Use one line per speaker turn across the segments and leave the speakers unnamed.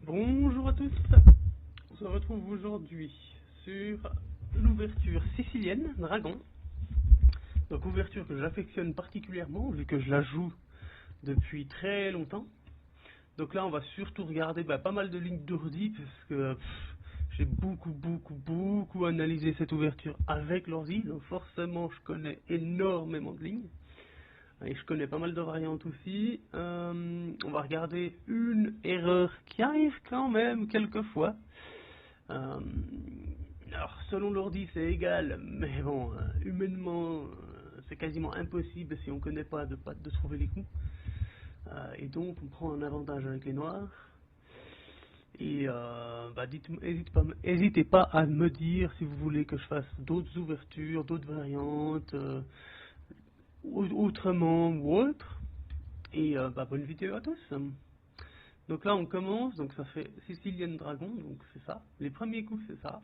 Bonjour à tous, on se retrouve aujourd'hui sur l'ouverture sicilienne Dragon. Donc ouverture que j'affectionne particulièrement vu que je la joue depuis très longtemps. Donc là on va surtout regarder pas mal de lignes d'ordi parce que j'ai beaucoup analysé cette ouverture avec l'ordi. Donc forcément je connais énormément de lignes. Et je connais pas mal de variantes aussi. On va regarder une erreur qui arrive quand même quelquefois. Alors selon l'ordi c'est égal, mais bon, humainement c'est quasiment impossible si on connaît pas de trouver les coups. Et donc on prend un avantage avec les noirs. Et n'hésitez pas à me dire si vous voulez que je fasse d'autres ouvertures, d'autres variantes, autrement ou autre. Et bonne vidéo à tous. Donc là on commence, donc ça fait Sicilian Dragon, donc c'est ça. Les premiers coups c'est ça.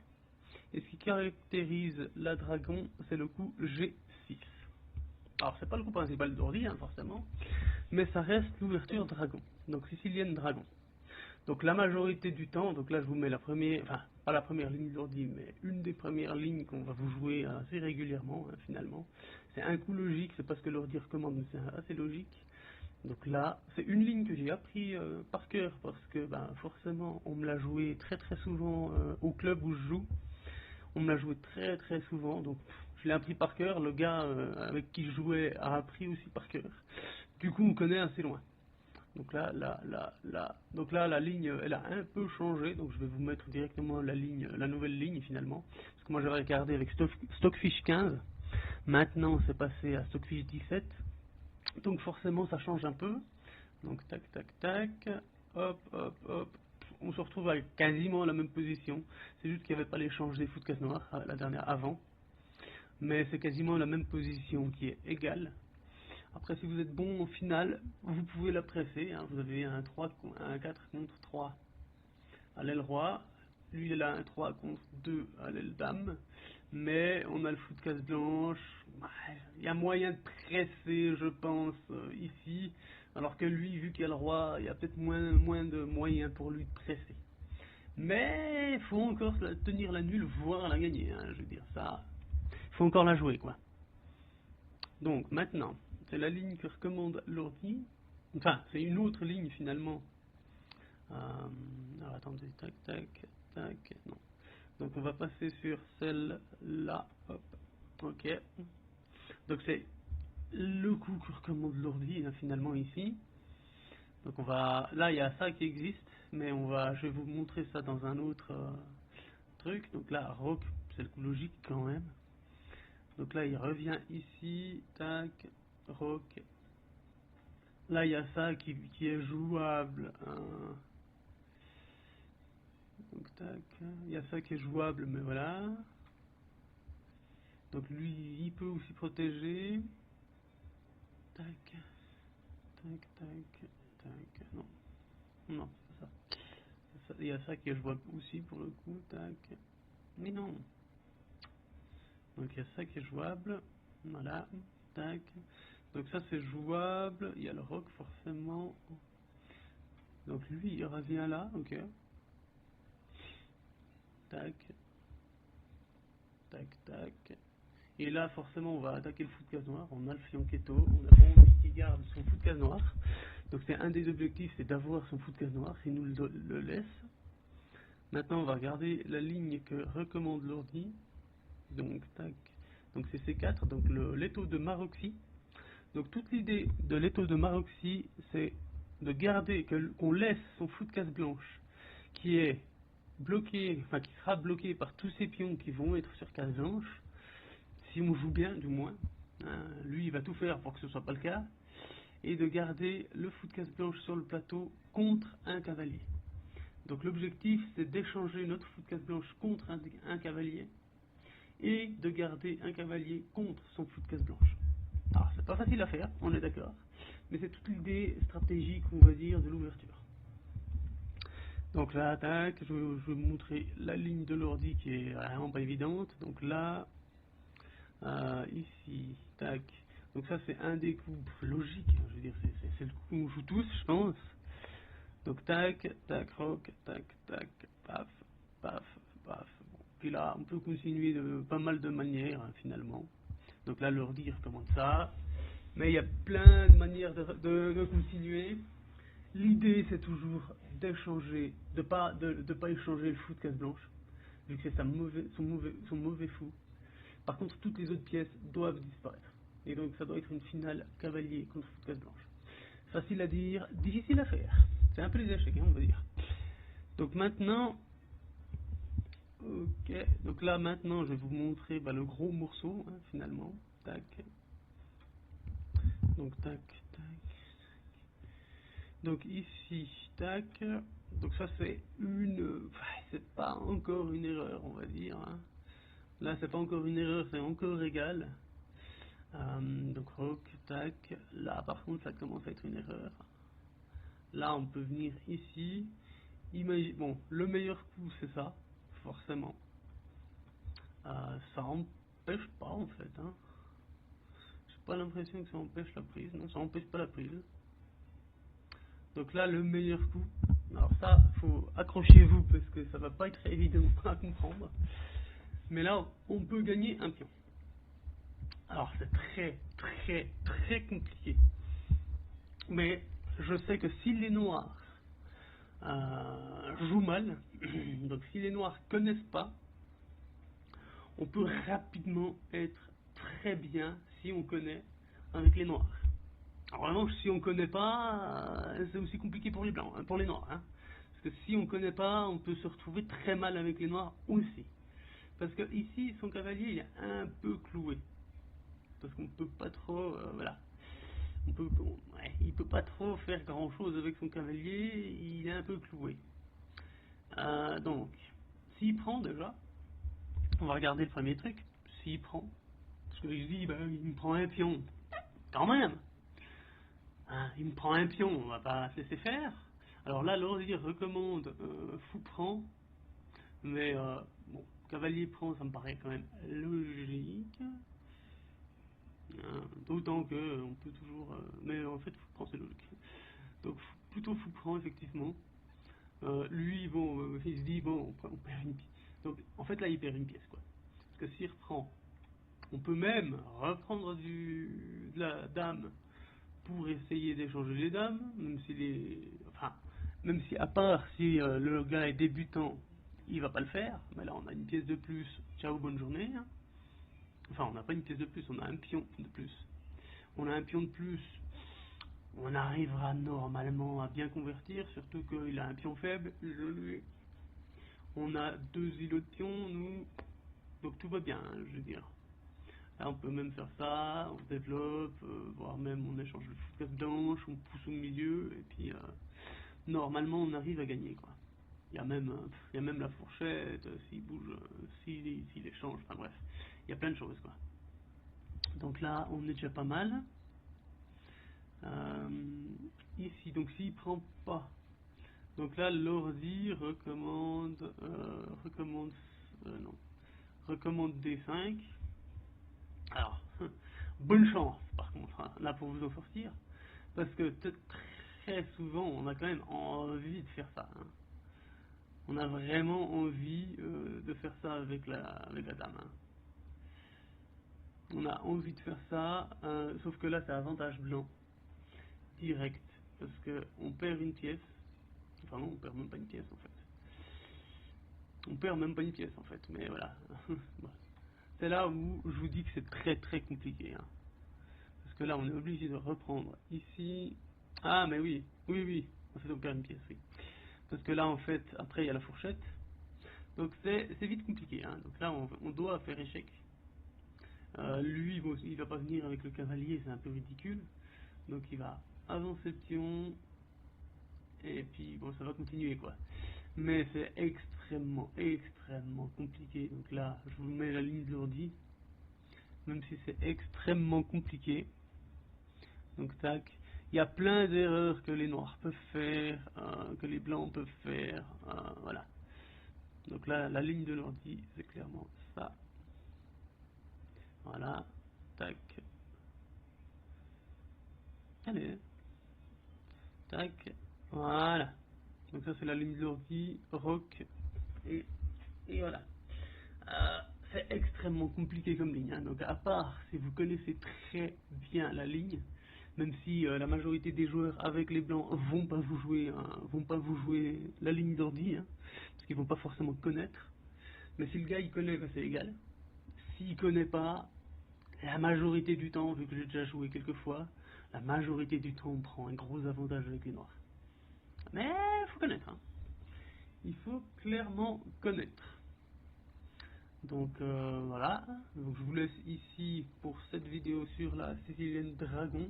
Et ce qui caractérise la dragon, c'est le coup G6. Alors c'est pas le coup principal d'ordi, forcément, mais ça reste l'ouverture dragon. Donc Sicilian Dragon. Donc la majorité du temps, donc là je vous mets la première, enfin pas la première ligne d'ordi, mais une des premières lignes qu'on va vous jouer assez régulièrement finalement. C'est un coup logique, c'est pas ce que l'ordi recommande, mais c'est assez logique. Donc là, c'est une ligne que j'ai appris par cœur parce que forcément on me l'a joué très souvent au club où je joue. On me l'a joué très souvent, donc je l'ai appris par cœur. Le gars avec qui je jouais a appris aussi par cœur. Du coup, on connaît assez loin. Donc là, donc là, la ligne, elle a un peu changé. Donc je vais vous mettre directement la nouvelle ligne finalement. Parce que moi j'avais regardé avec Stockfish 15. Maintenant, c'est passé à Stockfish 17. Donc forcément, ça change un peu. Donc tac, hop. On se retrouve avec quasiment la même position. C'est juste qu'il n'y avait pas l'échange des fous de casse noire, la dernière avant. Mais c'est quasiment la même position qui est égale. Après, si vous êtes bon au final, vous pouvez la presser. Vous avez un 4 contre 3 à l'aile roi. Lui, il a un 3 contre 2 à l'aile dame. Mais on a le fou de casse blanche. Il y a moyen de presser, je pense, ici. Alors que lui, vu qu'il y a le roi, il y a peut-être moins de moyens pour lui de presser. Mais il faut encore tenir la nulle, voire la gagner. Je veux dire, ça, il faut encore la jouer, quoi. Donc maintenant, c'est la ligne que recommande l'ordi. Enfin, c'est une autre ligne finalement. Alors attendez, tac, non. Donc on va passer sur celle-là, hop, ok. Donc c'est le coup que recommande l'ordi finalement ici. Donc on va, là il y a ça qui existe, mais je vais vous montrer ça dans un autre truc. Donc là, rock, c'est le coup logique quand même. Donc là il revient ici, tac, rock. Là il y a ça qui est jouable. Donc tac, il y a ça qui est jouable, mais voilà. Donc lui, il peut aussi protéger. Tac, non, c'est pas ça. Il y a ça qui est jouable aussi pour le coup, tac. Mais non. Donc il y a ça qui est jouable, voilà, tac. Donc ça c'est jouable, il y a le rock forcément. Donc lui il revient là, ok. Tac. Et là forcément on va attaquer le fou de case noir, on a le fianchetto, on a envie qu'il garde son fou de case noir. Donc c'est un des objectifs, c'est d'avoir son fou de case noir, s'il nous le laisse. Maintenant on va regarder la ligne que recommande l'ordi. Donc tac. Donc c'est C4, donc l'étau de Maroxy. Donc toute l'idée de l'étau de Maroxy, c'est de garder, qu'on laisse son fou de case blanche, qui est bloqué, enfin qui sera bloqué par tous ces pions qui vont être sur case blanche, si on joue bien du moins. Lui il va tout faire pour que ce soit pas le cas, et de garder le fou de case blanche sur le plateau contre un cavalier. Donc l'objectif c'est d'échanger notre fou de case blanche contre un cavalier, et de garder un cavalier contre son fou de case blanche. Alors c'est pas facile à faire, on est d'accord, mais c'est toute l'idée stratégique, on va dire, de l'ouverture. Donc là, tac, je vais vous montrer la ligne de l'ordi qui est vraiment pas évidente. Donc là, ici, tac. Donc ça c'est un des coups logiques, je veux dire, c'est le coup qu'on joue tous, je pense. Donc tac, tac, roc, tac, tac, paf, paf, paf. Bon. Puis là, on peut continuer de pas mal de manières hein, finalement. Donc là, l'ordi recommande ça. Mais il y a plein de manières de continuer. L'idée, c'est toujours d'échanger, de pas échanger le fou de case blanche, vu que c'est son mauvais fou. Par contre, toutes les autres pièces doivent disparaître. Et donc, ça doit être une finale cavalier contre fou de case blanche. Facile à dire, difficile à faire. C'est un peu les échecs, hein, on va dire. Donc maintenant, ok. Donc là, maintenant, je vais vous montrer le gros morceau, hein, finalement. Tac. Donc tac, tac. Donc ici, tac. Donc ça c'est c'est pas encore une erreur, on va dire. Hein. Là, c'est pas encore une erreur, c'est encore égal. Donc roc, tac. Là, par contre, ça commence à être une erreur. Là, on peut venir ici. Bon, le meilleur coup, c'est ça, forcément. Ça empêche pas, en fait. Hein. J'ai pas l'impression que ça empêche la prise. Non, ça empêche pas la prise. Donc là, le meilleur coup. Alors ça, faut accrochez-vous parce que ça va pas être évident à comprendre. Mais là, on peut gagner un pion. Alors c'est très compliqué. Mais je sais que si les noirs jouent mal, donc si les noirs connaissent pas, on peut rapidement être très bien si on connaît avec les noirs. Alors vraiment, si on connaît pas, c'est aussi compliqué pour les blancs, pour les noirs. Hein. Parce que si on connaît pas, on peut se retrouver très mal avec les noirs aussi. Parce que ici, son cavalier, il est un peu cloué. Parce qu'on peut pas trop, voilà. Il peut pas trop faire grand chose avec son cavalier, il est un peu cloué. Donc, s'il prend déjà, on va regarder le premier truc. S'il prend, parce qu'il se dit, il me prend un pion. Quand même! Hein, il me prend un pion, on va pas se laisser faire. Alors là, l'ordi recommande fou prend, mais bon, cavalier prend, ça me paraît quand même logique. D'autant que on peut toujours, mais en fait, fou prend c'est logique. Donc plutôt fou prend effectivement. Lui, bon, il se dit bon, on perd une pièce. Donc en fait là, il perd une pièce quoi. Parce que s'il reprend, on peut même reprendre de la dame pour essayer d'échanger les dames, même si à part si le gars est débutant, il va pas le faire, mais là on a une pièce de plus, ciao, bonne journée. Hein. Enfin, on n'a pas une pièce de plus, on a un pion de plus. On a un pion de plus, on arrivera normalement à bien convertir, surtout qu'il a un pion faible, on a 2 îlots de pions, nous, donc tout va bien, hein, je veux dire. Là, on peut même faire ça, on développe, voire même on échange le fou de case blanche, on pousse au milieu, et puis normalement on arrive à gagner quoi. Il y a même la fourchette, s'il bouge, s'il échange, enfin bref, il y a plein de choses quoi. Donc là, on est déjà pas mal. Ici, donc s'il prend pas, donc là l'ordi recommande D5. Alors, bonne chance par contre, hein, là pour vous en sortir, parce que très souvent on a quand même envie de faire ça. Hein. On a vraiment envie de faire ça avec la dame. Hein. On a envie de faire ça, sauf que là c'est avantage blanc, direct, parce que on perd une pièce, enfin non, on perd même pas une pièce en fait. On perd même pas une pièce en fait, mais voilà. C'est là où je vous dis que c'est très compliqué. Hein. Parce que là on est obligé de reprendre ici. Ah mais oui, en fait on perd une pièce, oui. Parce que là en fait, après il y a la fourchette. Donc c'est vite compliqué. Hein. Donc là on doit faire échec. Lui, bon, il va pas venir avec le cavalier, c'est un peu ridicule. Donc il va avancer le pion. Et puis bon, ça va continuer quoi. Mais c'est extrêmement compliqué. Donc là, je vous mets la ligne de l'ordi. Même si c'est extrêmement compliqué. Donc tac. Il y a plein d'erreurs que les noirs peuvent faire, que les blancs peuvent faire. Voilà. Donc là, la ligne de l'ordi, c'est clairement ça. Voilà. Tac. Allez. Tac. Voilà. Donc ça c'est la ligne de l'ordi, rock, et voilà. C'est extrêmement compliqué comme ligne, hein. Donc à part si vous connaissez très bien la ligne, même si la majorité des joueurs avec les blancs vont pas vous jouer la ligne d'ordi, hein, parce qu'ils vont pas forcément connaître. Mais si le gars il connaît, c'est égal. S'il connaît pas, la majorité du temps, vu que j'ai déjà joué quelques fois, la majorité du temps on prend un gros avantage avec les noirs. Mais il faut connaître, hein. Il faut clairement connaître. Donc voilà, donc je vous laisse ici pour cette vidéo sur la Sicilian Dragon.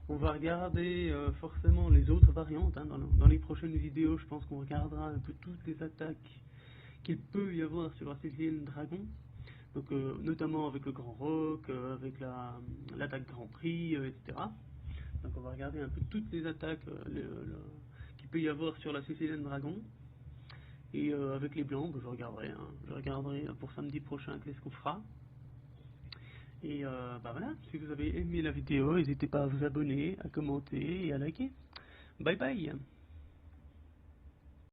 On va regarder forcément les autres variantes, hein. Dans les prochaines vidéos je pense qu'on regardera un peu toutes les attaques qu'il peut y avoir sur la Sicilian Dragon. Donc notamment avec le Grand Rock, avec l'attaque Grand Prix, etc. Donc on va regarder un peu toutes les attaques qu'il peut y avoir sur la Sicilian Dragon. Et avec les blancs, je regarderai pour samedi prochain qu'est-ce qu'on fera. Et voilà, si vous avez aimé la vidéo, n'hésitez pas à vous abonner, à commenter et à liker. Bye bye.